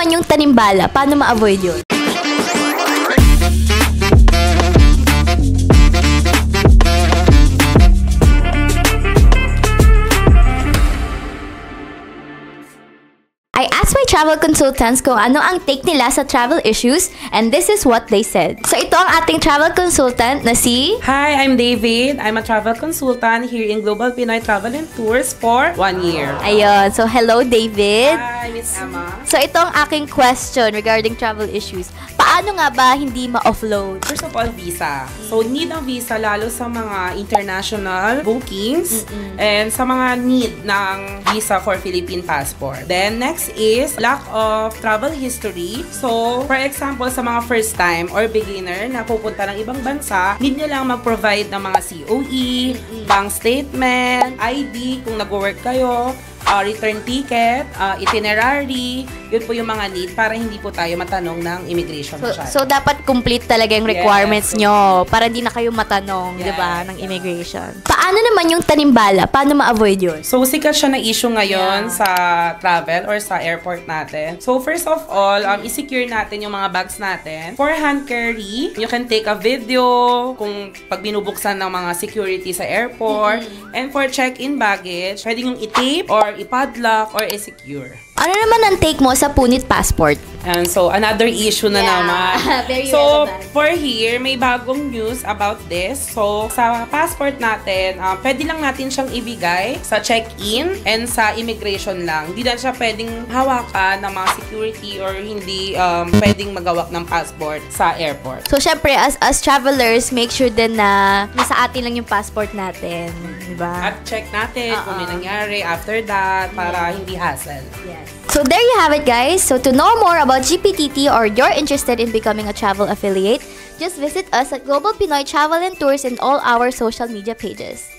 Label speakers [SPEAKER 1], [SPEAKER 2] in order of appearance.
[SPEAKER 1] naman yung tanimbala? Paano ma-avoid yun? I asked my travel consultants kung ano ang take nila sa travel issues, and this is what they said. So ito ang ating travel consultant na si...
[SPEAKER 2] Hi, I'm David. I'm a travel consultant here in Global Pinoy Travel and Tours for 1 year.
[SPEAKER 1] Ayun. So hello, David.
[SPEAKER 2] Hi, Miss Emma.
[SPEAKER 1] So ito ang aking question regarding travel issues. Paano nga ba hindi ma-offload?
[SPEAKER 2] First of all, visa. So, need ng visa lalo sa mga international bookings and sa mga need ng visa for Philippine passport. Then, next is lack of travel history. So, for example, sa mga first time or beginner na pupunta ng ibang bansa, need nyo lang mag-provide ng mga COE, bank statement, ID kung nag-work kayo, return ticket, itinerary, yun po yung mga need para hindi po tayo matanong ng immigration.
[SPEAKER 1] So dapat complete talaga yung requirements nyo para hindi na kayo matanong, di ba, ng immigration. Paano naman yung tanimbala? Paano ma-avoid yun?
[SPEAKER 2] So, sikat siya na issue ngayon sa travel or sa airport natin. So, first of all, i-secure natin yung mga bags natin. For hand carry, you can take a video kung pag binubuksan ng mga security sa airport. And for check-in baggage, pwede yung i-tape or i-padlock or i-secure.
[SPEAKER 1] Ano naman ang take mo sa punit passport?
[SPEAKER 2] And so, another issue na naman.
[SPEAKER 1] Very
[SPEAKER 2] so,
[SPEAKER 1] relevant.
[SPEAKER 2] for here, may bagong news about this. So, sa passport natin, pwede lang natin siyang ibigay sa check-in and sa immigration lang. Hindi na siya pwedeng hawakan ng mga security or hindi pwedeng magawak ng passport sa airport.
[SPEAKER 1] So, syempre, as travelers, make sure din na nasa atin lang yung passport natin. Diba?
[SPEAKER 2] At check natin kung may nangyari after that para hindi hassle.
[SPEAKER 1] Yes. So there you have it, guys. So to know more about GPTT or you're interested in becoming a travel affiliate, just visit us at Global Pinoy Travel and Tours in all our social media pages.